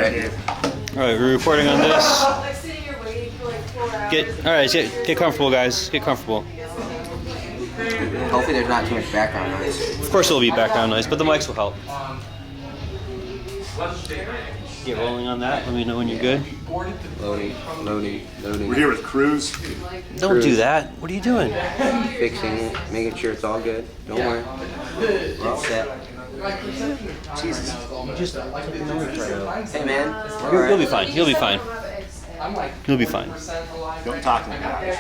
ready. All right, we're reporting on this. Get comfortable, guys. Get comfortable. Hopefully there's not too much background noise. Of course, there'll be background noise, but the mics will help. Get rolling on that. Let me know when you're good. Loading. We're here with Cruz. Don't do that. What are you doing? Fixing it, making sure it's all good. Don't worry. We're all set. Jesus. You just took the noise right out. Hey man, You'll be fine. You'll be fine. You'll be fine. Don't talk to me about it.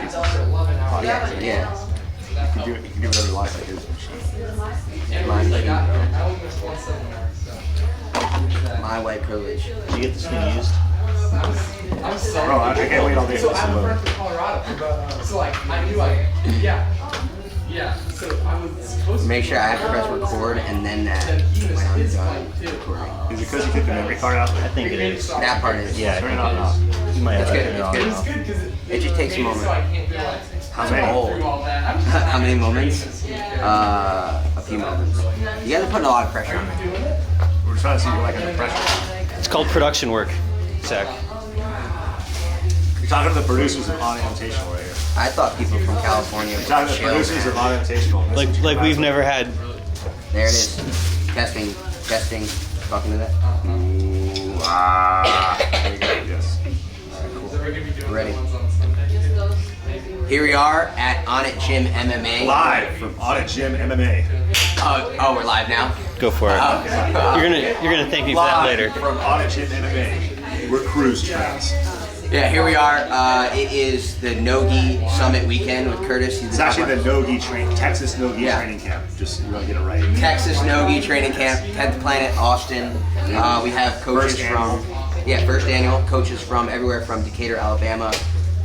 Yeah. You can do whatever you want like his machine. My white privilege. Did you get this thing used? Bro, I can't wait all day for this to load. Make sure I have to press record and then that when I'm done recording. Is it because you took the memory card out? I think it is. That part is. Yeah, Turn it on now. You might have It's to turn it on. good. It just takes a moment. How many? How many moments? A few moments. You guys are putting a lot of pressure on me. We're trying to see if you're like under pressure. It's called production work, Zach. You're talking to the producers of Onnit Invitational right here. I thought people from California You're would talking to the chill, producers of man. Onnit Invitational. Like we've never had. There it is. Testing. Talking to that. Ooh, There you go. Yes. Ready. Here we are at Onnit Gym MMA. Live from Onnit Gym MMA. Oh, we're live now? Go for it. You're gonna thank me for that later. From Onnit Gym MMA. We're Cruz trains. Yeah, here we are. It is the No-Gi Summit weekend with Curtis. It's actually the Texas No-Gi training camp. Just you gotta get it right. Texas No-Gi training camp, 10th Planet, Austin. We have coaches first annual coaches from everywhere from Decatur, Alabama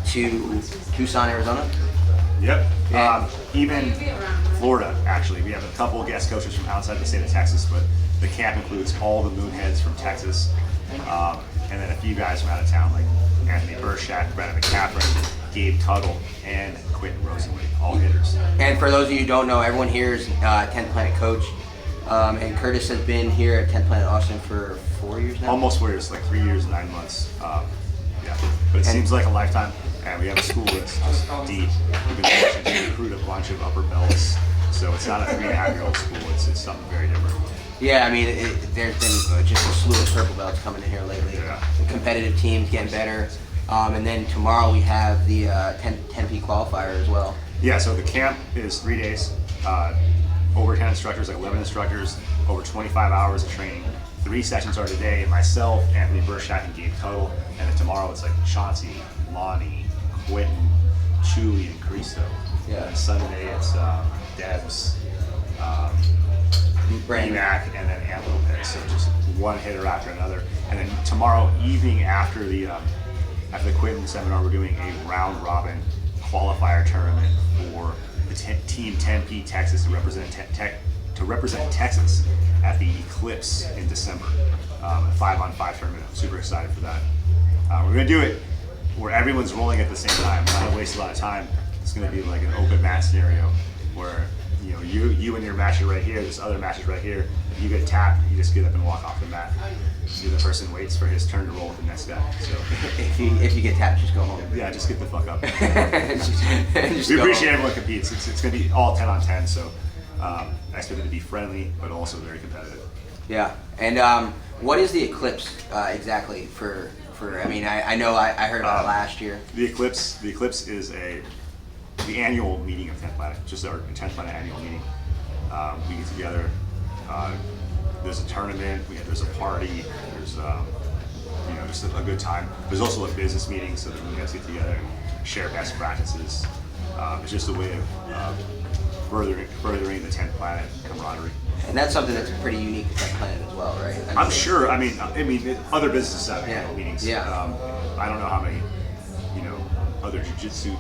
to Tucson, Arizona. Yep. Even Florida, actually. We have a couple guest coaches from outside the state of Texas, but the camp includes all the moonheads from Texas, and then a few guys from out of town, like Anthony Burshak, Brandon McCaffrey, Gabe Tuttle, and Quentin Rosenwig, all hitters. And for those of you who don't know, everyone here is 10th Planet coach, and Curtis has been here at 10th Planet Austin for 4 years now? Almost 4 years, like 3 years, 9 months. Yeah, but it seems like a lifetime. And we have a school that's just deep. We've been fortunate to recruit a bunch of upper belts, so it's not a 3.5-year-old school. It's something very different. Yeah, I mean, there's been just a slew of purple belts coming in here lately. Yeah. The competitive teams getting better, and then tomorrow we have the 10P qualifier as well. Yeah, so the camp is 3 days, over 10 instructors, like 11 instructors, over 25 hours of training. 3 sessions are today, myself, Anthony Burshak, and Gabe Tuttle, and then tomorrow it's like Chauncey, Lonnie, Quentin, Chuy, and Cristo. Yeah. And Sunday it's Debs, Brandon. Mac, and then Ant Lopez. So just one hitter after another. And then tomorrow evening after the Quentin seminar, we're doing a round robin qualifier tournament for the Team 10P Texas to represent Texas at the Eclipse in December. A 5-on-5 tournament. I'm super excited for that. We're gonna do it where everyone's rolling at the same time. Not gonna waste a lot of time. It's gonna be like an open mat scenario where you and your match are right here, this other match is right here. If you get tapped, you just get up and walk off the mat. The other person waits for his turn to roll with the next guy. So if you get tapped, just go home. yeah, just get the fuck up. Just We go appreciate home. everyone competes. It's gonna be all 10 on 10. So I expect it to be friendly, but also very competitive. Yeah, and what is the Eclipse exactly for? I mean, I know I heard about it last year. The Eclipse is the annual meeting of 10th Planet, just our 10th Planet annual meeting. We get together. There's a tournament. There's a party. There's just a good time. There's also a business meeting so that we guys get together and share best practices. It's just a way of furthering the 10th Planet camaraderie. And that's something that's pretty unique to 10th Planet as well, right? I'm sure. I mean, other businesses have Yeah. meetings. Yeah. I don't know how many, other jiu-jitsu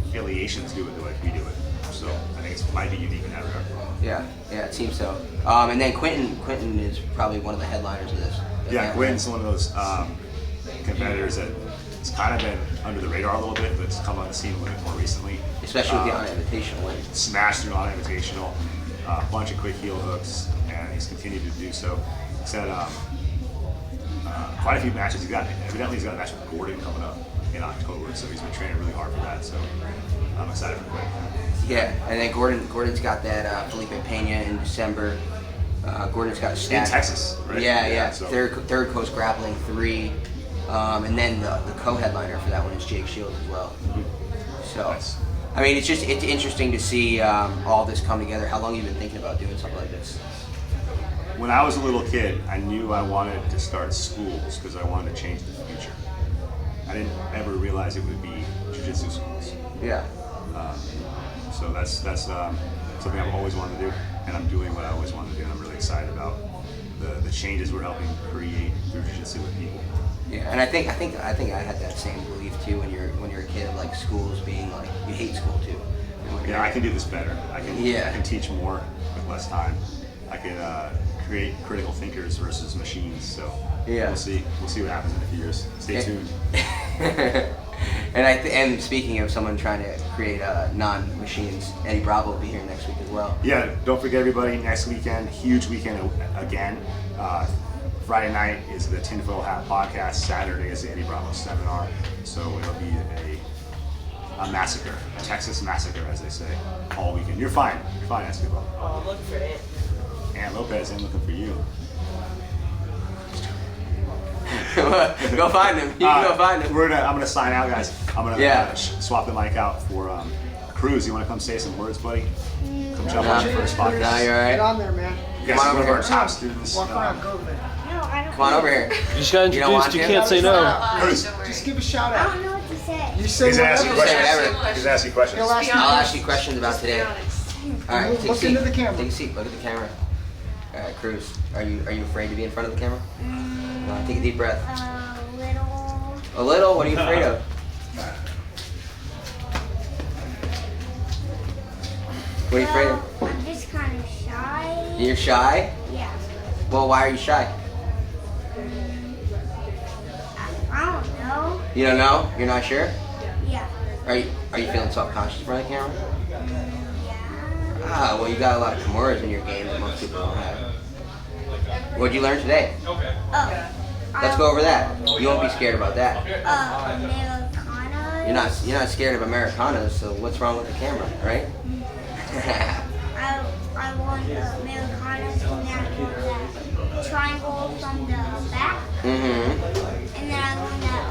affiliations do it the way we do it. So I think it might be unique in that regard. Yeah, it seems so. And then Quentin is probably one of the headliners of this. Yeah, Quentin's one of those competitors that it's kind of been under the radar a little bit, but it's come on the scene a little bit more recently. Especially with the Onnit Invitational win. Smashed through Onnit Invitational, a bunch of quick heel hooks, and he's continued to do so. He said quite a few matches. Evidently he's got a match with Gordon coming up in October, so he's been training really hard for that. So I'm excited for Quinn. Yeah, and then Gordon's got that Felipe Pena in December. Gordon's got a stat. In Texas, right? Yeah. So. Third Coast Grappling 3. And then the co-headliner for that one is Jake Shields as well. So, Nice. I mean, it's interesting to see all this come together. How long have you been thinking about doing something like this? When I was a little kid, I knew I wanted to start schools because I wanted to change the future. I didn't ever realize it would be jiu-jitsu schools. Yeah. So that's something I've always wanted to do, and I'm doing what I always wanted to do, and I'm really excited about the changes we're helping create through jiu-jitsu with people. Yeah, and I think I had that same belief too when you're a kid, like schools being like you hate school too. Yeah, I can do this better. I can teach more with less time. I can create critical thinkers versus machines. So yeah, we'll see what happens in a few years. Stay tuned. And speaking of someone trying to create non-machines, Eddie Bravo will be here next week as well. Yeah, don't forget everybody, next weekend, huge weekend again. Friday night is the Tinfoil Hat podcast. Saturday is the Eddie Bravo seminar. So it'll be a massacre, a Texas massacre, as they say, all weekend. You're fine, Escobar. Oh, I'm looking for it. Aunt Lopez ain't looking for you. Go find him. You can go find him. I'm gonna sign out, guys. I'm gonna swap the mic out for Cruz. You want to come say some words, buddy? Come jump on your first podcast. No, you're all right. Get on there, man. You guys are one of our top students. Walk around, go over there. No, I don't. Come on over here. You just got introduced. You can't say no. Cruz, Just give a shout I out. don't know what to say. You say he's gonna ask you whatever. questions. He's gonna ask you questions. He'll ask you I'll ask you questions about today. All right, take a Look seat. into the camera. Take a seat. Look at the camera. All right, Cruz. Are you afraid to be in front of the camera? Take a deep breath. Little. A little. What are you afraid of? What are you afraid of? I'm just kind of shy. You're shy? Yeah. Well, why are you shy? I don't know. You don't know? You're not sure? Yeah. Are you feeling self-conscious in front of the camera? Yeah. Well, you got a lot of Kimuras in your game that most people don't have. What'd you learn today? Oh. Let's go over that. You won't be scared about that. Americana. You're not scared of Americanas, so what's wrong with the camera, right? I won the Americanas and then I won that triangle from the back. Mm-hmm. And then I won that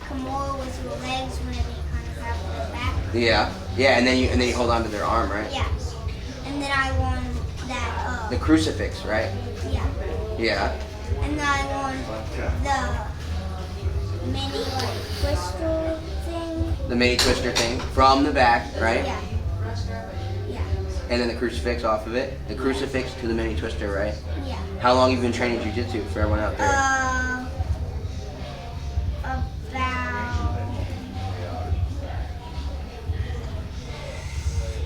Kimura with your legs whenever you kind of grab the back. Yeah, and then you hold on to their arm, right? Yeah. And then I won that The crucifix, right? yeah. Yeah. And then I won the mini twister thing. The mini twister thing from the back, right? Yeah. Yeah. And then the crucifix off of it. The crucifix to the mini twister, right? Yeah. How long have you been training jiu-jitsu for everyone out there? About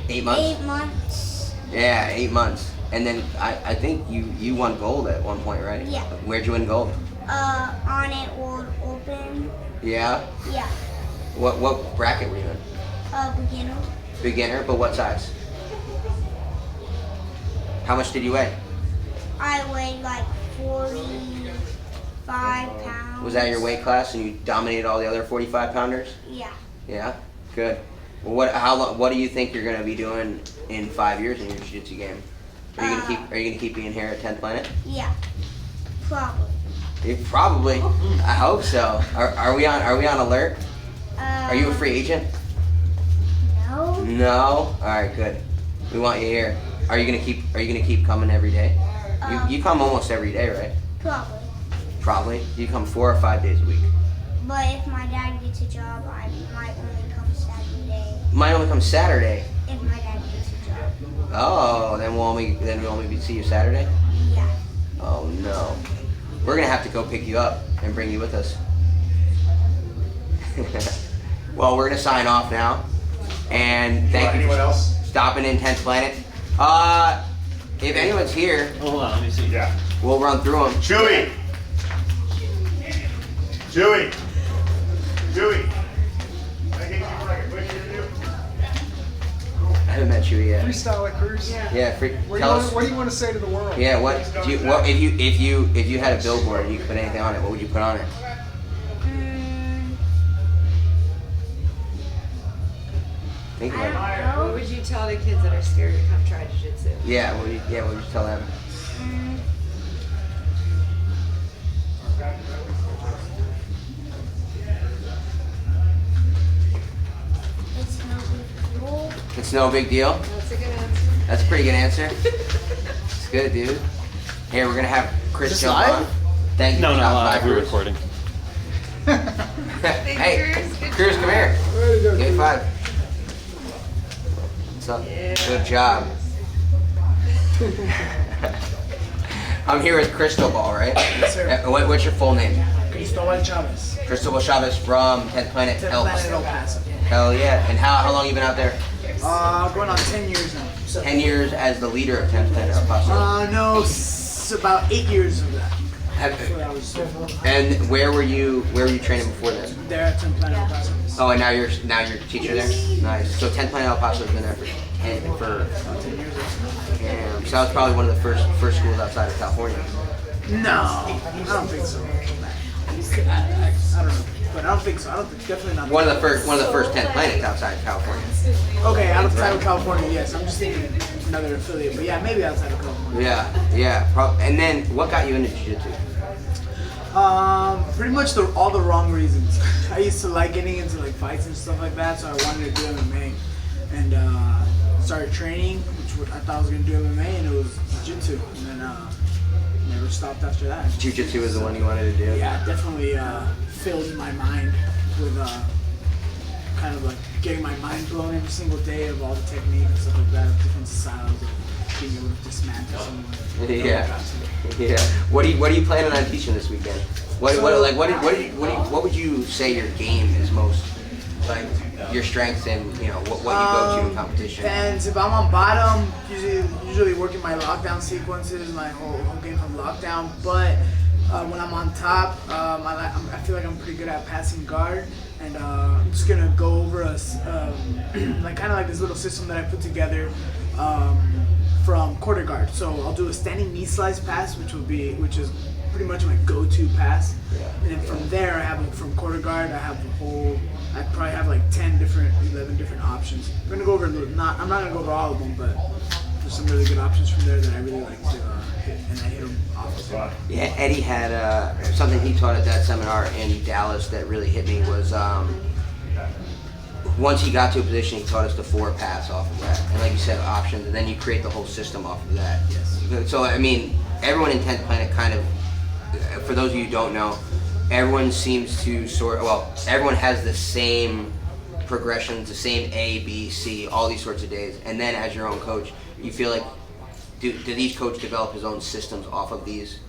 8 months? 8 months. Yeah, 8 months. And then I think you won gold at one point, right? Yeah. Where'd you win gold? Onnit World Open. Yeah? Yeah. What bracket were you in? Beginner. Beginner, but what size? How much did you weigh? I weighed like 45 pounds. Was that your weight class and you dominated all the other 45-pounders? Yeah. Yeah? Good. Well, what do you think you're going to be doing in 5 years in your jiu-jitsu game? Are you gonna keep being here at 10th Planet? Yeah. Probably. Probably. I hope so. Are we on alert? Are you a free agent? No. No. All right, good. We want you here. Are you gonna keep coming every day? You come almost every day, right? Probably. Probably. You come 4 or 5 days a week. But if my dad gets a job, I might only come Saturday. Might only come Saturday. If my dad gets a job. Oh, then we'll only see you Saturday. Yeah. Oh no. We're gonna have to go pick you up and bring you with us. Well, we're gonna sign off now, and thank you for else? stopping in 10th Planet. If anyone's here, Hold on, let me see. Yeah. we'll run through them. Chuy. Chuy. Chuy. I haven't met you yet. Freestyle like Cruz. Yeah, tell us. What do you want to say to the world? Yeah, if you had a billboard and you could put anything on it, what would you put on it? Think about it. What would you tell the kids that are scared to come try Jiu Jitsu? Yeah, what would you tell them? It's no big deal. It's no big deal. That's a good answer. That's a pretty good answer. It's good, dude. Here, we're gonna have Chris jump on. Thank you. No, for no, stopping by, we're Cruz. recording. Hey, Cruz. Good Cruz, job. come here. Way to go, Give me Cruz. 5. What's up? Yeah. Good job. I'm here with Cristobal, right? Yes, sir. What's your full name? Cristobal Chavez. Cristobal Chavez from 10th Planet. Planet El Paso. Hell yeah. And how long you been out there? Going on 10 years now. So, 10 years as the leader of 10th Planet El Paso. no, about 8 years of that. Have- When I was and where were you training before this? there at 10 Planet El Paso. Oh, and now you're a teacher there? Nice. So 10th Planet El Paso has been there for 10 years. Damn. So that was probably one of the first schools outside of California. No, I don't think so. I don't know, but I don't think so. I don't think, definitely not. One of the first 10th Planets outside of California. Okay, outside of California, yes. I'm just thinking another affiliate, but yeah, maybe outside of California. Yeah. And then what got you into jiu-jitsu? Pretty much all the wrong reasons. I used to like getting into like fights and stuff like that, so I wanted to do MMA, and started training, which I thought I was gonna do MMA, and it was jiu-jitsu, and then never stopped after that. Jiu-jitsu was the one you wanted to do? Yeah, definitely filled my mind with kind of like getting my mind blown every single day of all the technique and stuff like that, of different styles of being able to dismantle someone. Yeah. What are you planning on teaching this weekend? What would you say your game is most, like, your strengths and what you go to in competition? Depends. If I'm on bottom, usually working my lockdown sequences, my whole game from lockdown. But when I'm on top, I feel like I'm pretty good at passing guard, and I'm just gonna go over like kind of like this little system that I put together from quarter guard. So I'll do a standing knee slice pass, which is pretty much my go-to pass. And then from there, from quarter guard, I probably have like 11 different options. I'm gonna go over I'm not gonna go over all of them, but there's some really good options from there that I really like to hit, and I hit them off. Yeah, Eddie had something he taught at that seminar in Dallas that really hit me was once he got to a position, he taught us the 4 pass off of that, and like you said, options, and then you create the whole system off of that. Yes. So I mean, everyone in 10th Planet kind of, for those of you who don't know, everyone seems to everyone has the same progressions, the same A, B, C, all these sorts of days, and then as your own coach, you feel like, did each coach develop his own systems off of these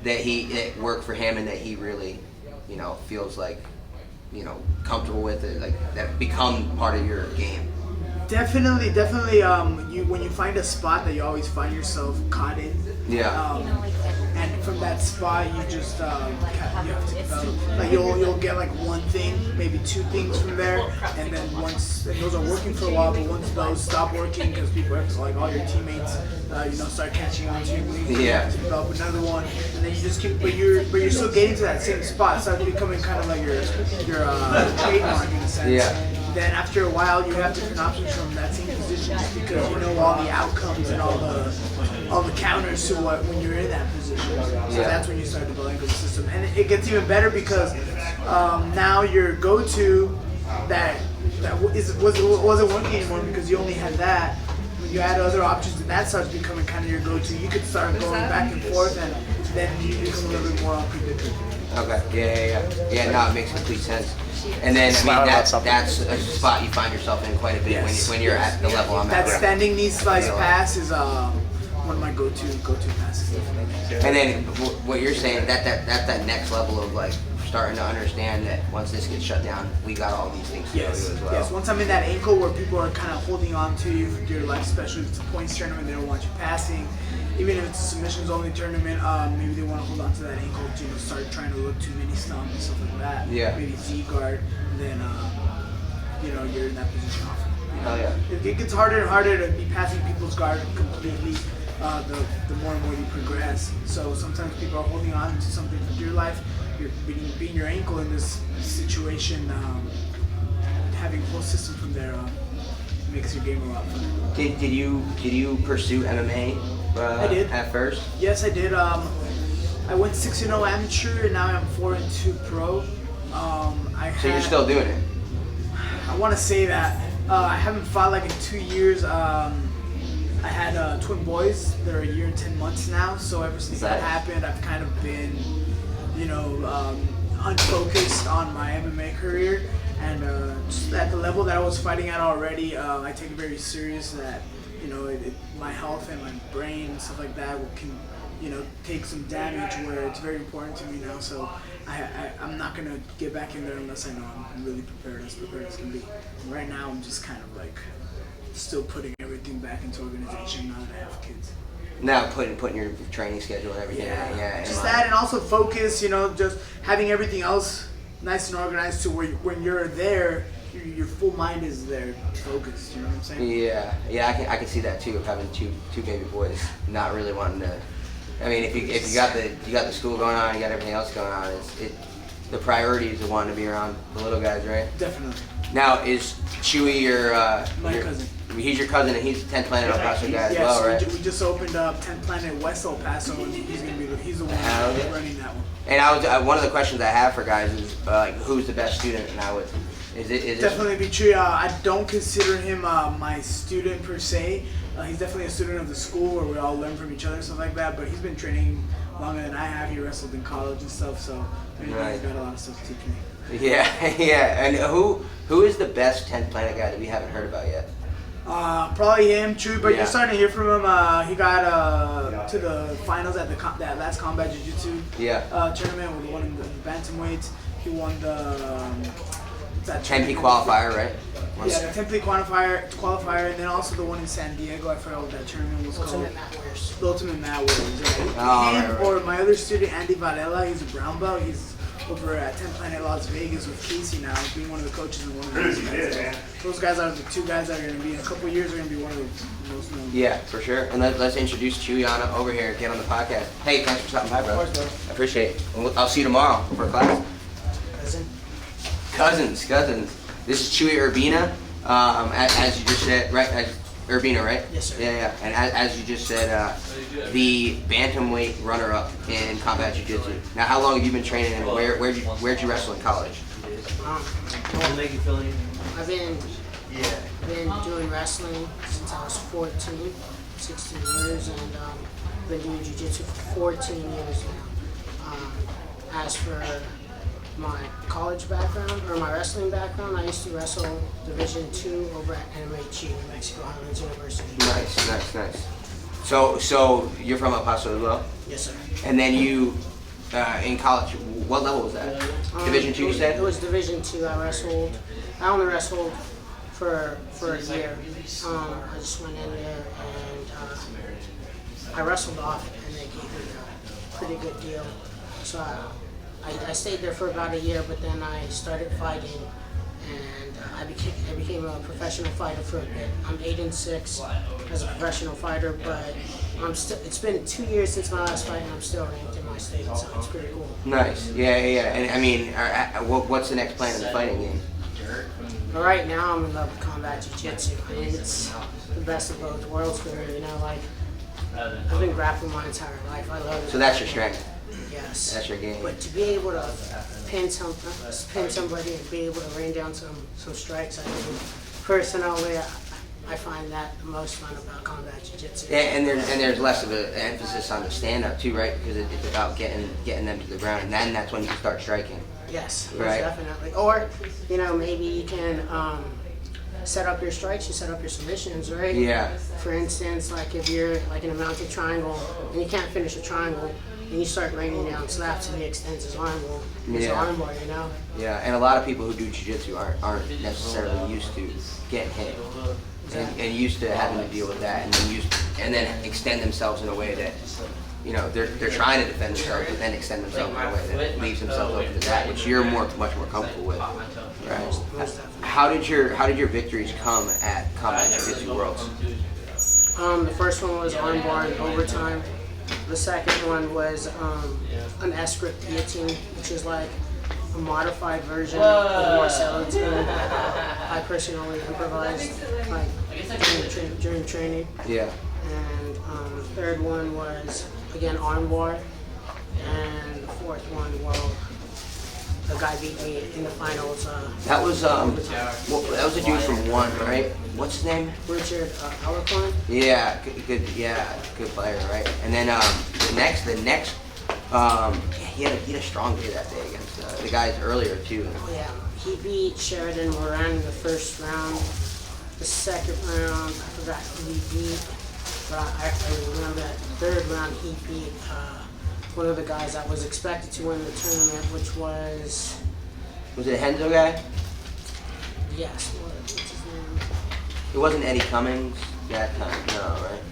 that work for him and that he really, feels like, comfortable with it, like that become part of your game? Definitely. When you find a spot that you always find yourself caught in. Yeah. And from that spot, you just you have to develop. Like you'll get like one thing, maybe 2 things from there, and then and those are working for a while. But once those stop working, because people have to, like all your teammates, start catching on to you. You have to develop another one, and then you just keep. But you're still getting to that same spot. It starts becoming kind of like your trademark in a sense. Yeah. Then after a while, you have different options from that same position, just because you know all the outcomes and all the counters to when you're in that position. So that's when you start developing the system, and it gets even better because now your go-to that wasn't working anymore because you only had that. When you add other options, and that starts becoming kind of your go-to. You could start going back and forth, and then you become a little bit more unpredictable. Okay. Yeah. No, it makes complete sense. And then that's a spot you find yourself in quite a bit when you're at the level I'm at. That standing knee slice pass is one of my go-to passes. And then what you're saying, that's that next level of like starting to understand that once this gets shut down, we got all these things to go to as well. Yes. Once I'm in that ankle where people are kind of holding on to you for dear life, especially if it's a points tournament, they don't want you passing. Even if it's a submissions only tournament, maybe they want to hold on to that ankle to start trying to look too many stumps and stuff like that. Yeah. Maybe Z guard, then you're in that position often. Hell yeah. It gets harder and harder to be passing people's guard completely. The more and more you progress. So sometimes people are holding on to something for dear life. You're beating your ankle in this situation. Having a whole system from there makes your game a lot fun. Did you pursue MMA? I did. At first. Yes, I did. I went 6-0 amateur, and now I'm 4-2 pro. So you're still doing it? I want to say that I haven't fought like in 2 years. I had twin boys. They're a year and 10 months now. So ever since that happened, I've kind of been, unfocused on my MMA career. And just at the level that I was fighting at already, I take it very serious that, my health and my brain and stuff like that can, take some damage where it's very important to me now. So I'm not going to get back in there unless I know I'm really prepared as can be. And right now, I'm just kind of like still putting everything back into organization now that I have kids. Now putting your training schedule and everything. Yeah. Just that, and also focus. Just having everything else nice and organized to where when you're there, your full mind is there, focused. You know what I'm saying? Yeah. I can see that too. Of having two baby boys, not really wanting to. I mean, if you got the school going on, you got everything else going on. The priority is to want to be around the little guys, right? Definitely. Now, is Chuy your cousin? He's your cousin, and he's 10th Planet El Paso guy as well, right? We just opened up 10th Planet West El Paso, and he's the one running that one. And one of the questions I have for guys is who's the best student, and is it definitely be Chuy. I don't consider him my student per se. He's definitely a student of the school where we all learn from each other and stuff like that. But he's been training longer than I have. He wrestled in college and stuff, so he's got a lot of stuff to teach me. Yeah. And who is the best 10th Planet guy that we haven't heard about yet? Probably him, Chuy, but you're starting to hear from him. He got to the finals at that last Combat Jiu Jitsu tournament with one of the bantamweights. He won the Tempe qualifier, right? Yeah, the Tempe qualifier, and then also the one in San Diego. I forgot what that tournament was called. The Ultimate Mat Warriors. Or my other student, Andy Varela, he's a brown belt. He's over at 10th Planet Las Vegas with Casey now, being one of the coaches and one of those guys. Those guys are the two guys that are going to be, in a couple of years, are going to be one of the most known. Yeah, for sure. And let's introduce Chuy over here, get on the podcast. Hey, thanks for stopping by, bro. Of course, bro. I appreciate it. I'll see you tomorrow for class. Cousins. This is Chuy Urbina, as you just said, right? Urbina, right? Yes, sir. Yeah. And as you just said, the bantamweight runner-up in Combat Jiu Jitsu. Now, how long have you been training, and where'd you wrestle in college? I've been doing wrestling since I was 14, 16 years, and been doing Jiu Jitsu for 14 years now. As for my college background, or my wrestling background, I used to wrestle Division II over at MHG, New Mexico Highlands University. Nice. So you're from El Paso as well? Yes, sir. And then you, in college, what level was that? Division II, you said? It was Division II. I only wrestled for a year. I just went in there and I wrestled off, and they gave me a pretty good deal. So I stayed there for about a year, but then I started fighting, and I became a professional fighter for a bit. I'm 8-6 as a professional fighter, but it's been 2 years since my last fight, and I'm still ranked in my state, so it's pretty cool. Nice, yeah. And I mean, what's the next plan in the fighting game? But right now, I'm in love with Combat Jiu Jitsu. I mean, it's the best of both worlds for me. I've been grappling my entire life. I love it. So that's your strength. Yes. That's your game. But to be able to pin somebody and be able to rain down some strikes, I mean, personally, I find that the most fun about Combat Jiu Jitsu. Yeah, and there's less of an emphasis on the stand up too, right? Because it's about getting them to the ground, and then that's when you can start striking. Yes, right. Definitely. Or maybe you can set up your strikes, you set up your submissions, right? Yeah. For instance, like if you're like in a mounted triangle and you can't finish a triangle, and you start raining down slaps and he extends his arm, his armbar, Yeah, and a lot of people who do jiu-jitsu aren't necessarily used to getting hit. And used to having to deal with that, and then extend themselves in a way that they're trying to defend themselves, but then extend themselves in a way that leaves themselves open to that, which you're much more comfortable with, right? How did your victories come at Combat Jiu-Jitsu Worlds? The first one was armbar in overtime. The second one was an S-grip guillotine, which is like a modified version of Marcelo team. I personally improvised like during training. Yeah. And the third one was again armbar, and the fourth one, well, the guy beat me in the finals. That was that was a dude from One, right? What's his name? Richard Alarcon. Yeah, good player, right? And then the next, he had a strong day that day against the guys earlier too. Yeah, he beat Sheridan Moran in the first round. The second round, I forgot who he beat, but I remember that third round he beat one of the guys that was expected to win the tournament, which was... Was it a Henzo guy? Yes, what's his name? It wasn't Eddie Cummings that time, no, right?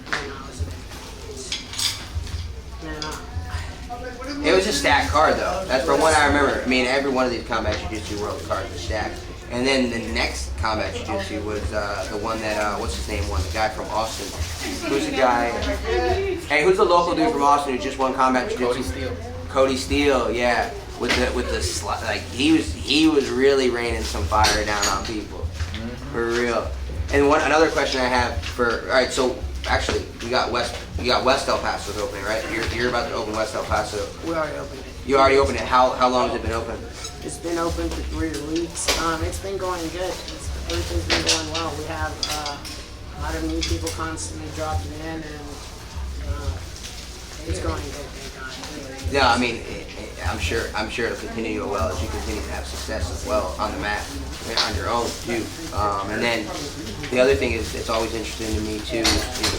No, it was It was a stacked card though. That's from what I remember. I mean, every one of these Combat Jiu-Jitsu World cards is stacked. And then the next Combat Jiu-Jitsu was the one that, what's his name, won? The guy from Austin. Who's the guy? Hey, who's the local dude from Austin who just won Combat Jiu-Jitsu? Cody Steele, yeah. With the like he was really raining some fire down on people. For real. And another question I have for, all right, so actually you got West El Paso's opening, right? You're about to open West El Paso. We already opened it. You already opened it. How long has it been open? It's been open for 3 weeks. It's been going good. Everything's been going well. We have a lot of new people constantly dropping in, and it's going good. Thank God. Yeah, I mean, I'm sure it'll continue to go well as you continue to have success as well on the mat, on your own too. And then the other thing is, it's always interesting to me too,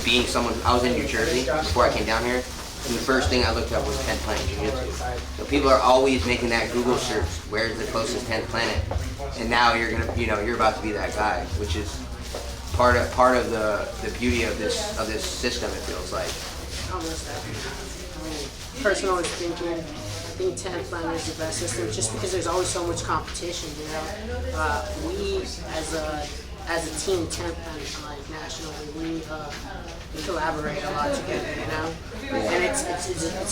being someone. I was in New Jersey before I came down here. And the first thing I looked up was 10th Planet Jiu-Jitsu. So people are always making that Google search, where's the closest 10th planet? And now you're about to be that guy, which is part of the beauty of this system, it feels like. Almost that. I mean, personally speaking, I think 10th Planet is the best system just because there's always so much competition, you know. We as a team, 10th Planet, like nationally, we collaborate a lot together, you know. And it's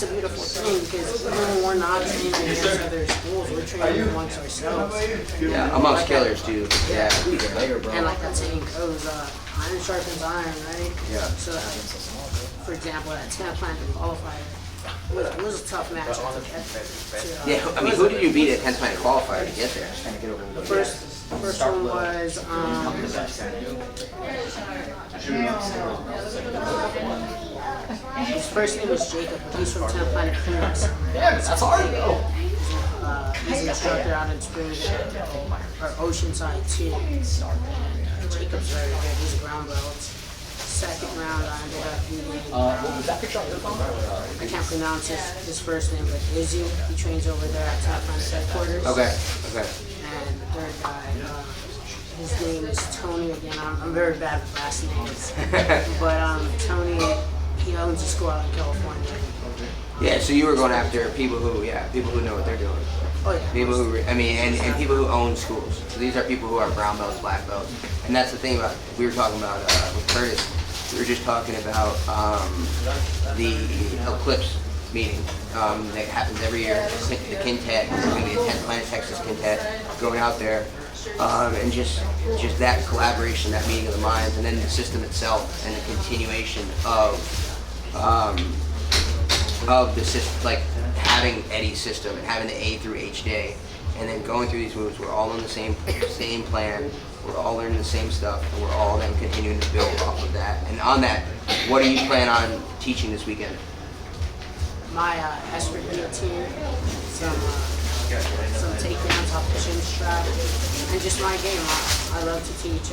a beautiful thing because even when we're not training against other schools, we're training amongst ourselves. Yeah, amongst killers too. Yeah. And like that saying goes, iron sharpens iron, right? Yeah. So, for example, that 10th Planet qualifier was a tough match to get to. Yeah, I mean, who did you beat at 10th Planet qualifier to get there? The first one was his first name was Jacob, but he's from 10th Planet Cruz. That's hard though. He's an instructor out in Springfield, or Oceanside too. Jacob's very good. He's a brown belt. Second round, I ended up beating. I can't pronounce his first name, but Izzy. He trains over there at 10th Planet headquarters. Okay. And the third guy, his name is Tony again. I'm very bad with last names. But Tony, he owns a school out in California. Yeah, so you were going after people who know what they're doing. Oh yeah. People who, and people who own schools. So these are people who are brown belts, black belts. And that's the thing about, we were talking about with Curtis, we were just talking about the Eclipse meeting that happens every year. The quintet, there's going to be a 10th Planet Texas quintet going out there. And just that collaboration, that meeting of the minds, and then the system itself, and the continuation of the system, like having Eddie's system and having the A through H day, and then going through these moves. We're all on the same plan. We're all learning the same stuff, and we're all then continuing to build off of that. And on that, what do you plan on teaching this weekend? My S-grip guillotine, some takedowns off the chin strap, and just my game. I love to teach.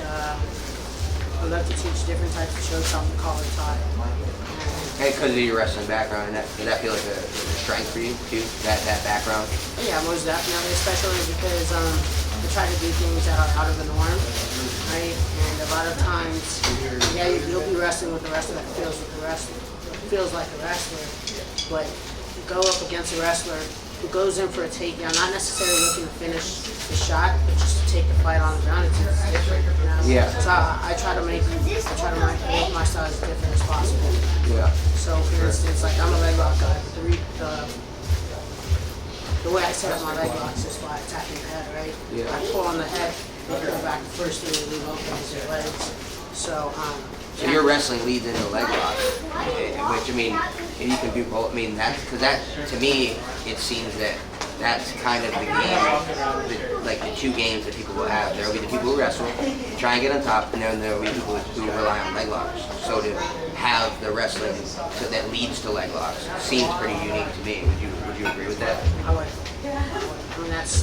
Different types of shows, something collar tie. Hey, because of your wrestling background, does that feel like a strength for you too? That background? Yeah, most definitely, especially because I try to do things that are out of the norm, right? And a lot of times, yeah, you'll be wrestling with a wrestler that feels like a wrestler, But you go up against a wrestler who goes in for a takedown, not necessarily looking to finish the shot, but just to take the fight on the ground. It's different, you know? Yeah. So I try to make my style as different as possible. Yeah. So for instance, like I'm a leg lock guy, but the way I set up my leg locks is by attacking the head, right? Yeah. I pull on the head, they go back. The first thing they leave open is their legs. So So your wrestling leads into leg lock, which I mean, and you can do both. I mean, that's because that to me it seems that that's kind of the game, like the two games that people will have. There will be the people who wrestle, try and get on top, and then there will be people who rely on leg locks. So to have the wrestling that leads to leg locks seems pretty unique to me. Would you agree with that? I would. I mean, that's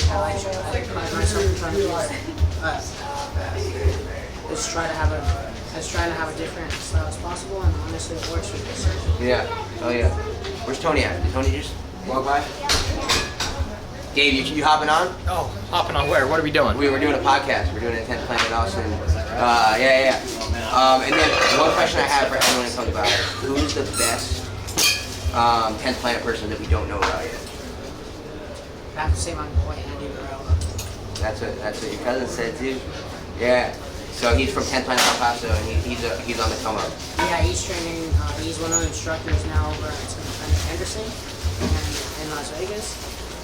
how I pride myself in trying to do it. Just trying to have a different style as possible, and honestly, it works for this. Yeah. Oh yeah. Where's Tony at? Did Tony just walk by? Gabe, you hopping on? Oh, hopping on where? What are we doing? We were doing a podcast. We're doing a 10th Planet Austin. Yeah. And then one question I have for everyone who comes by: who's the best 10th Planet person that we don't know about yet? I have to say my boy Andy Burrell. That's what your cousin said too. Yeah. So he's from 10th Planet Paso, and he's on the come up. Yeah, he's training. He's one of the instructors now over at Henderson in Las Vegas.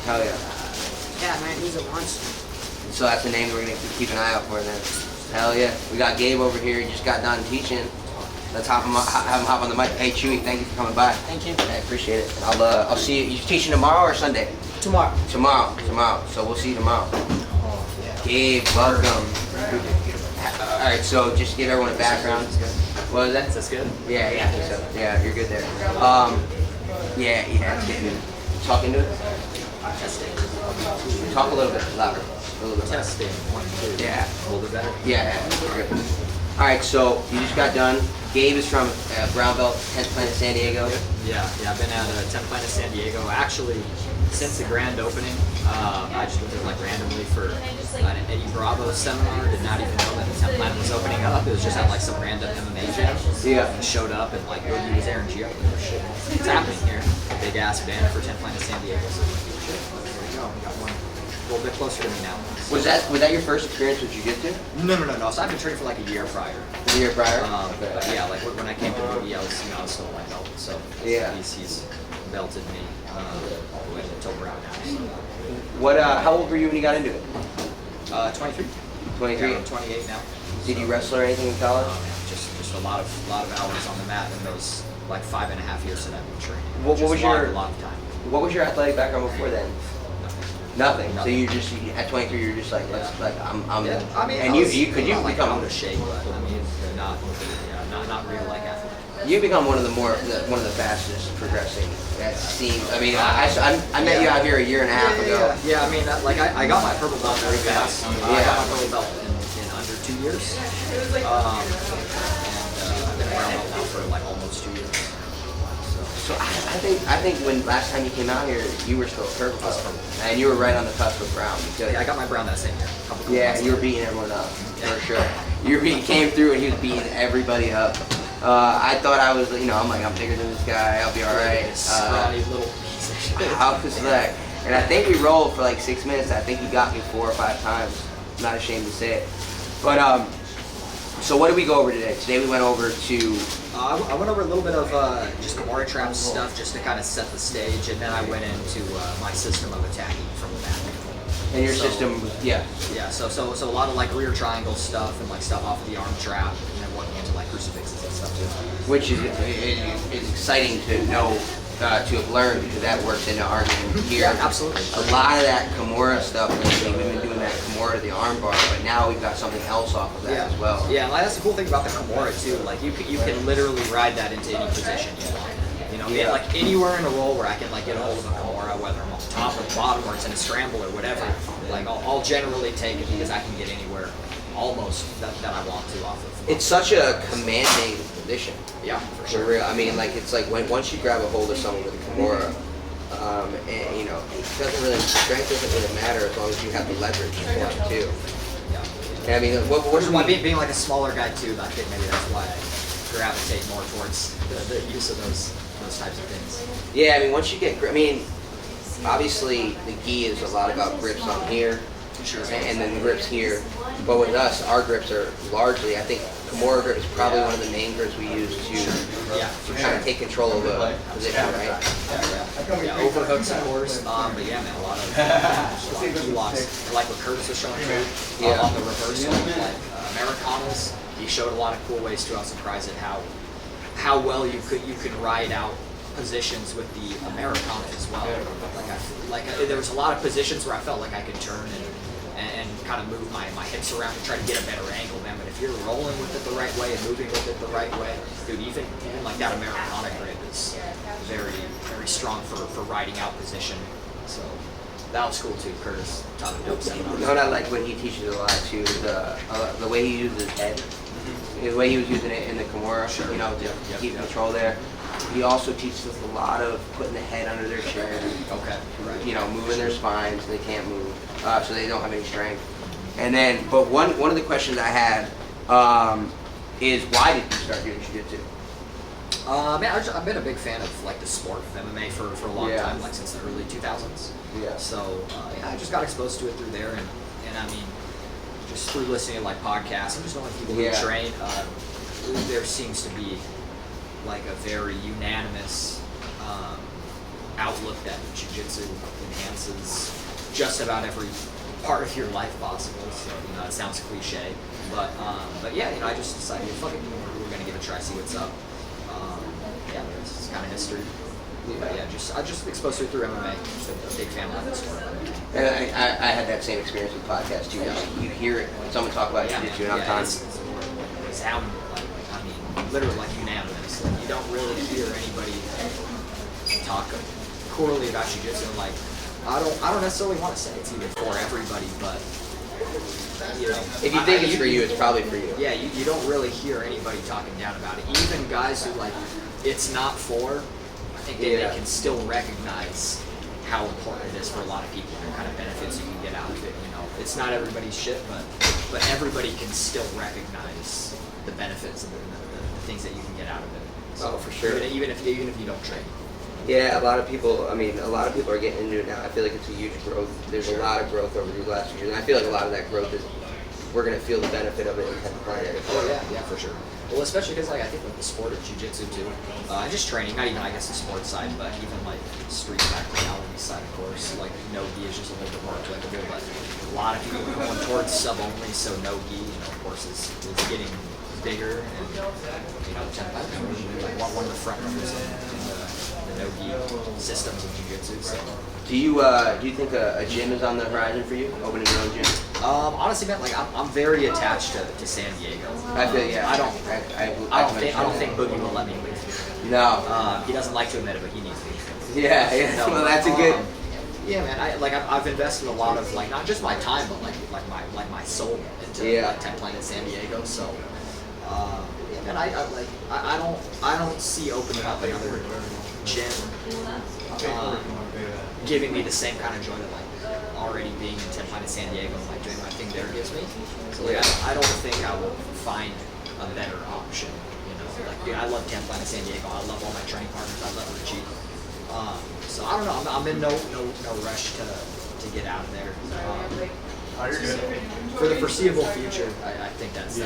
Hell yeah. Yeah, man, he's a monster. So that's the name that we're gonna keep an eye out for then. Hell yeah. We got Gabe over here. He just got done teaching. Let's have him hop on the mic. Hey Chuy, thank you for coming by. Thank you. I appreciate it. I'll see you. You teaching tomorrow or Sunday? Tomorrow. Tomorrow. So we'll see you tomorrow. Gabe, welcome. All right, so just to give everyone a background. What was that? Is this good? Yeah, I think so. Yeah, you're good there. Yeah, it's good. Talk into it. Talk a little bit louder. A little bit louder. Testing. 1, 2. Yeah. A little bit better. Yeah, you're good. All right, so you just got done. Gabe is from Brown Belt, 10th Planet San Diego. Yeah, I've been at 10th Planet San Diego. Actually, since the grand opening, I just went there like randomly for an Eddie Bravo seminar. Did not even know that the 10th Planet was opening up. It was just at like some random MMA gym. Yeah. And showed up and like Urbina was there and Gio. Shit, what's happening here? Big ass banner for 10th Planet San Diego. So shit, there we go. We got one a little bit closer to me now. Was that your first experience with Jiu Jitsu? No. So I've been training for like a year prior. The year prior? But yeah, like when I came to Boogie, I was still a white belt. So Yeah. he's belted me all the way until brown now. So. What? How old were you when you got into it? 23. 23. Yeah, I'm 28 now. Did you wrestle or anything in college? Just a lot of hours on the mat in those like 5.5 years that I've been training. What Just was a lot, your- a lot of time? What was your athletic background before then? Nothing. So Nothing. you just at 23, you're just like, I'm. Yeah, I mean, and I was you not like become out of shape, but I mean, not real like athlete. you become one of the fastest progressing. That seems. I mean, I met you out here a year and a half ago. Yeah, I mean, I got my purple belt very fast. I Yeah. got my purple belt in under 2 years. And I've been around belt now for like almost 2 years. So I think when last time you came out here, you were still a purple belt, and you were right on the cusp of brown because. Yeah, I got my brown that same year. Yeah, you were beating everyone up for sure. Came through and he was beating everybody up. I thought I was, I'm bigger than this guy. I'll be all right. Scrawny little piece of shit. I was like, and I think we rolled for like 6 minutes. I think he got me 4 or 5 times. I'm not ashamed to say it. But so what did we go over today? Today we went over to. I went over a little bit of just Kimura trap stuff just to kind of set the stage, and then I went into my system of attacking from the back. And your system, yeah. Yeah, so a lot of like rear triangle stuff and like stuff off of the arm trap, and then working into like crucifixes and stuff too. Which is exciting to know, to have learned, because that works into our game here. Yeah, absolutely. A lot of that Kimura stuff, we've been doing that Kimura to the arm bar, but now we've got something else off of that as well. Yeah, and that's the cool thing about the Kimura too. Like you can literally ride that into any position you want. Yeah. Like anywhere in a roll where I can like get a hold of a Kimura, whether I'm on top or the bottom or it's in a scramble or whatever. Like I'll generally take it because I can get anywhere almost that I want to off of. It's such a commanding position. Yeah, for For sure. real. I mean, like it's like once you grab a hold of someone with a Kimura, and it doesn't really strength doesn't really matter as long as you have the leverage for it too. Yeah. And I mean, what Which do is why we? being like a smaller guy too, I think maybe that's why I gravitate more towards the use of those those types of things. Yeah, I mean, once you get, I mean, obviously the gi is a lot about grips on here, Sure. and then the grips here. But with us, our grips are largely, I think, Kimura grip is probably one of the main grips we use to kind of take control of the position, right? Yeah, overhooks, of course. But yeah, man, a lot of key locks. And like what Curtis was showing too, on the reversal, like Americanas, he showed a lot of cool ways too. I was surprised at how well you can ride out positions with the Americana as well. There was a lot of positions where I felt like I could turn and kind of move my hips around and try to get a better angle, man. But if you're rolling with it the right way and moving with it the right way, dude, even like that Americana grip is very, very strong for riding out position. So that was cool too. Curtis taught a dope seminar. You know what I like when he teaches a lot too, the way he uses his head, the way he was using it in the Kimura, you know, to keep control there. He also teaches us a lot of putting the head under their chin. Okay. Right. You know, moving their spines so they can't move, so they don't have any strength. And then, but one of the questions I had is why did you start doing jiu-jitsu? Man, I've been a big fan of like the sport of MMA for a long time, like since the early 2000s. Yeah. So I just got exposed to it through there, and I mean, just through listening to like podcasts and just knowing people who train, there seems to be like a very unanimous outlook that jiu-jitsu enhances just about every part of your life possible. So, you know, it sounds cliche, but yeah, you know, I just decided, fuck it, we're gonna give it a try, see what's up. Yeah, it's kind of history. But yeah, I just exposed to it through MMA. Just a big fan of that sport. And I had that same experience with podcasts too. You hear it, someone talk about jiu-jitsu, and I'm telling It's how, I mean, literally like unanimous. Like, you don't really hear anybody talk poorly about jiu-jitsu. Like, I don't necessarily want to say it's either for everybody, but you know, if you think it's for you, it's probably for you. Yeah, you don't really hear anybody talking down about it. Even guys who like it's not for, I think they can still recognize how important it is for a lot of people and the kind of benefits you can get out of it. You know, it's not everybody's shit, but everybody can still recognize the benefits and the things that you can get out of it. So, for sure. Even if you don't train. Yeah, a lot of people. I mean, a lot of people are getting into it now. I feel like it's a huge growth. There's a lot of growth over these last few years, and I feel like a lot of that growth is we're gonna feel the benefit of it in 10th planet. Oh yeah, for sure. Well, especially because like I think with the sport of jiu-jitsu too, just training, not even I guess the sports side, but even like street practicality side, of course, like no gi is just a little bit more applicable. But a lot of people are going towards sub only, so no gi, you know, of course, is getting bigger, and you know, 10th planet is like one of the front runners in the no gi systems of jiu-jitsu. So. Do you think a gym is on the horizon for you? Opening your own gym? Honestly, man, like I'm very attached to San Diego. I feel I don't think Boogie will let me leave here. No. He doesn't like to admit it, but he needs me. Yeah. No, well, that's a good. Yeah, man. I've invested a lot of like not just my time, but like my soul into like 10th Planet San Diego. So, yeah, man. I don't see opening up another gym giving me the same kind of joy that like already being in 10th Planet San Diego and like doing my thing there gives me. So like I don't think I will find a better option. You know, like dude, I love 10th Planet San Diego. I love all my training partners. I love Richie. So I don't know. I'm in no rush to get out of there. So for the foreseeable future, I think that's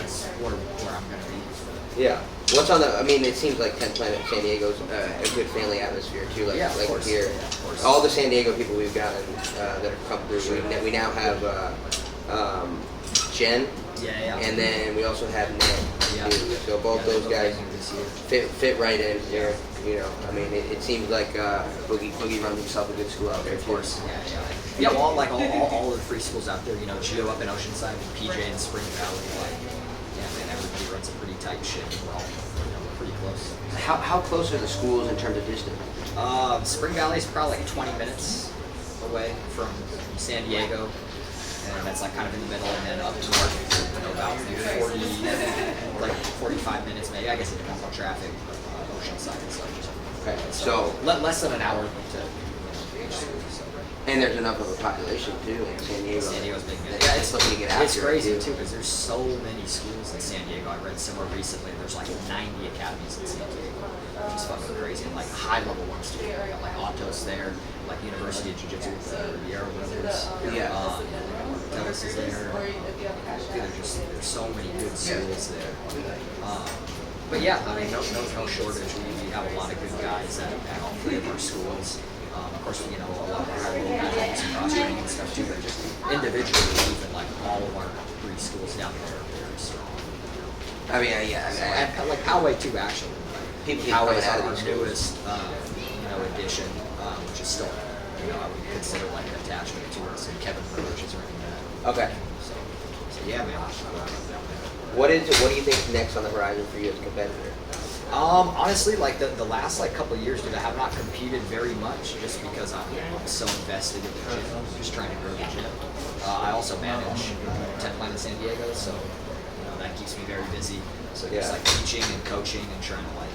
where I'm gonna be. Yeah. What's on the? I mean, it seems like 10th Planet San Diego's a good family atmosphere too. Like of course. here, all the San Diego people we've gotten that have come through. We now have Jen. Yeah. And then we also have Ned. Yeah. So both those guys fit right in here. You know, I mean, it seems like Boogie runs himself a good school out there. Of course. Yeah. Well, like all the free schools out there. You know, Gio up in Oceanside, and PJ in Spring Valley. Like, yeah, man, everybody runs a pretty tight ship. We're all pretty close. How close are the schools in terms of distance? Spring Valley is probably like 20 minutes away from San Diego, and that's like kind of in the middle, and then up north, you know, about 45 minutes maybe. I guess it depends on traffic, but Oceanside and stuff. Okay, so less than an hour to each school. So. And there's enough of a population too in San Diego. San Diego's big. Yeah, it's looking to get out It's here, crazy too. too because there's so many schools in San Diego. I read somewhere recently there's like 90 academies in San Diego, which is fucking crazy. And like high level ones too. You got like Autos there, like University of Jiu Jitsu with the Riviera brothers. Yeah. Chavez is there. Dude, there's so many good schools there. But yeah, I mean, no shortage. We have a lot of good guys at all three of our schools. Of course, you know, a lot of high level guys and cross training and stuff too, but just individually, even like all of our three schools down there are very strong. I mean, And like Poway too, actually. People keep Poway coming is out of our these schools. newest, addition, which is still, I would consider like an attachment to us. And Kevin Burge is running that. Okay. So yeah, man. What do you think is next on the horizon for you as a competitor? Honestly, like the last like couple of years, dude, I have not competed very much just because I'm so invested in the gym. I'm just trying to grow the gym. I also manage 10 Planet San Diego, so that keeps me very busy. So just like teaching and coaching and trying to like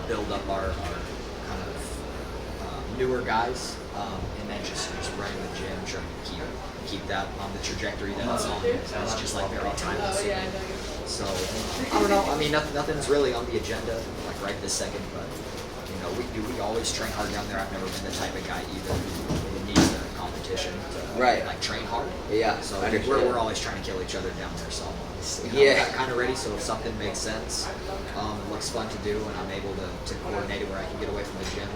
build up our kind of newer guys, and then just running the gym, trying to keep that on the trajectory that it's on. It's just like very time consuming. So I don't know. I mean, nothing's really on the agenda like right this second, but we always train hard down there. I've never been the type of guy either who needs the competition to like train hard. Yeah. So we're always trying to kill each other down there. So I'm kind of ready. So if something makes sense, looks fun to do, and I'm able to coordinate it where I can get away from the gym,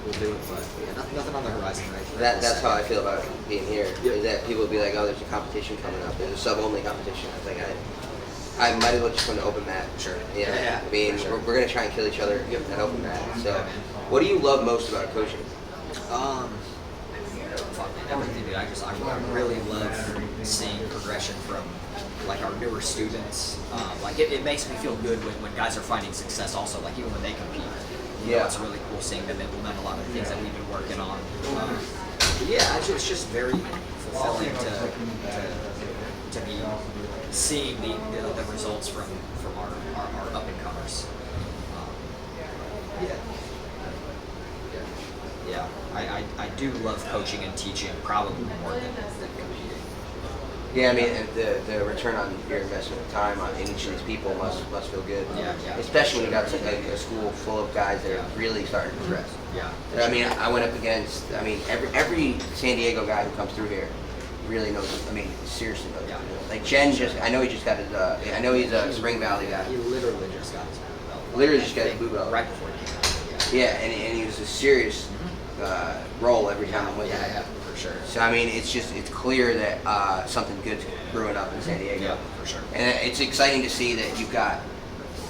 we'll do it. But nothing on the horizon right now. That's how I feel about being here. Is that people will be like, oh, there's a competition coming up. There's a sub-only competition. I was like, I might as well just come to open mat. Sure. Yeah. I mean, sure. we're gonna try and kill each other at open mat. So, what do you love most about coaching? Everything, dude. I really love seeing progression from like our newer students. Like it makes me feel good when guys are finding success. Also, like even when they compete. It's really cool seeing them implement a lot of the things that we've been working on. It's just very fulfilling to be seeing the results from our up and comers. I do love coaching and teaching probably more than competing. Yeah, I mean, the return on your investment of time in each of these people must feel good. Yeah. Especially when you got a school full of guys that are really starting to progress. Yeah. I mean, I went up against. I mean, every San Diego guy who comes through here really knows. I mean, seriously knows. Yeah. Like Jen I know he just got his. I know he's a Spring Valley guy. He literally just got his blue belt. Literally just got his blue belt. Right before he came out. Yeah, and he was a serious role every time I'm with him. Yeah, for sure. So I mean, it's clear that something good's brewing up in San Diego. Yeah, for sure. And it's exciting to see that you've got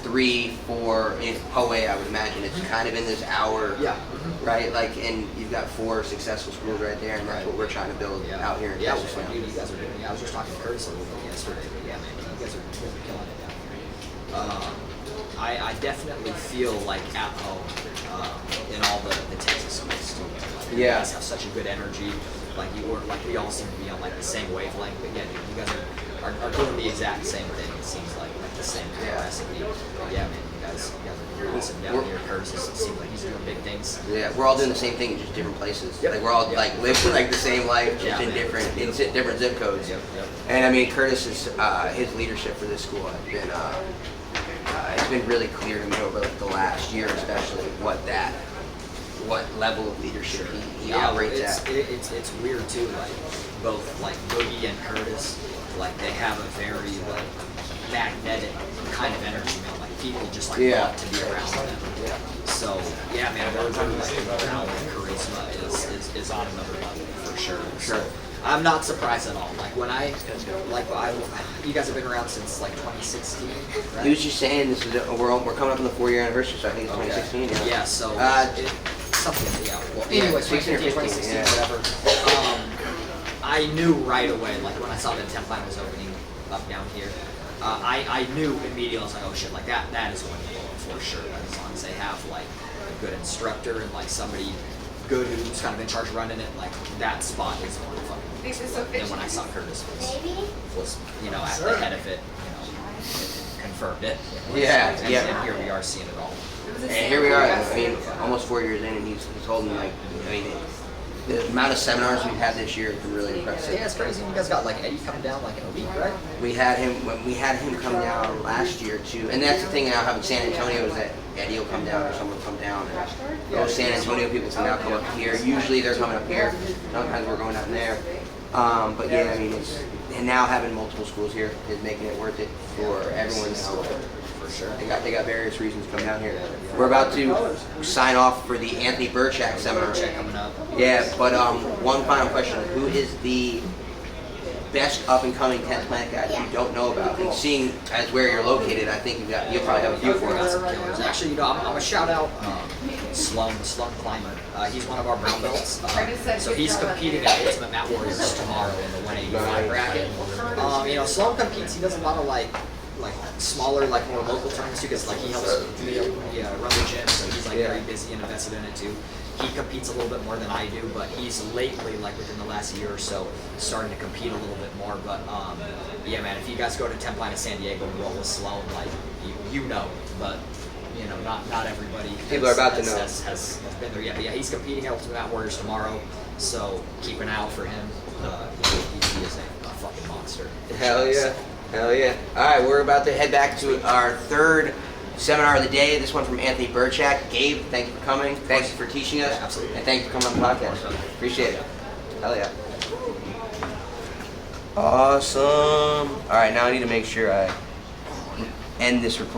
3, 4 in Poway. I would imagine it's kind of in this hour. Yeah. Right. Like, and you've got 4 successful schools right there, and that's what we're trying to build out here in Texas now. Dude, you guys are doing. Yeah, I was just talking to Curtis a little bit yesterday, but yeah, man, you guys are killing it down here. I definitely feel like at home in all the Texas schools too. Like, you guys have such a good energy. Like we all seem to be on like the same wavelength. But yeah, dude, you guys are doing the exact same thing. It seems like the same kind of recipe. But yeah, man, you guys are doing some down here. Curtis seems like he's doing big things. Yeah, we're all doing the same thing in just different places. Yep. Like we're all like living like the same life, just in different zip codes. Yep. And I mean, Curtis's his leadership for this school has been it's been really clear to me over like the last year, especially what level of leadership he operates at. It's weird too. Like both like Boogie and Curtis, like they have a very like magnetic kind of energy. Like people just like want to be around them. Yeah. So yeah, man, their like morale and charisma is on another level for sure. So, I'm not surprised at all. Like when you guys have been around since like 2016, right? He was just saying this is we're coming up on the 4-year anniversary, so I think it's 2016. Yeah. So something. Yeah. Well, anyways, 16 or 2016, 15, whatever. I knew right away, like when I saw the 10th line was opening up down here, I knew immediately. I was like, oh shit, like that is going to blow up for sure. Like, as long as they have like a good instructor and like somebody good who's kind of in charge of running it, like that spot is going to fucking. And when I saw Curtis was at the head of it, it confirmed it. And here we are seeing it all. And here we are. I mean, almost 4 years in, and he's holding like. I mean, the amount of seminars we've had this year has been really impressive. Yeah, it's crazy. You guys got like Eddie coming down like in a week, right? We had him come down last year too, and that's the thing now having San Antonio is that Eddie will come down or someone will come down. And those San Antonio people can now come up here. Usually they're coming up here. Sometimes we're going down there. But yeah, I mean, and now having multiple schools here is making it worth it for everyone now. For sure. They got various reasons to come down here. We're about to sign off for the Anthony Burchak seminar. Coming up. Yeah, but one final question: who is the best up and coming 10th planet guy that you don't know about? And seeing as where you're located, I think you'll probably have a few for us. Actually, I'm gonna shout out Sloan, the Sloan climber. He's one of our brown belts. So he's competing at Ultimate Mat Warriors tomorrow in the 185 bracket. Sloan competes. He does a lot of like smaller, like more local tournaments too, because like he helps me run the gym, so he's like very busy and invested in it too. He competes a little bit more than I do, but he's lately, like within the last year or so, starting to compete a little bit more. But yeah, man, if you guys go to 10th Planet San Diego and roll with Sloan, like you know, but not everybody. People are about to know. Has been there yet. But yeah, he's competing at Ultimate Mat Warriors tomorrow, so keep an eye out for him. He is a fucking monster. Hell yeah. Hell yeah. All right, we're about to head back to our third seminar of the day. This one from Anthony Burchak. Gabe, thank you for coming. Thanks for teaching us. Absolutely. And thank you for coming on the podcast. Appreciate it. Hell yeah. Awesome. All right, now I need to make sure I end this recording.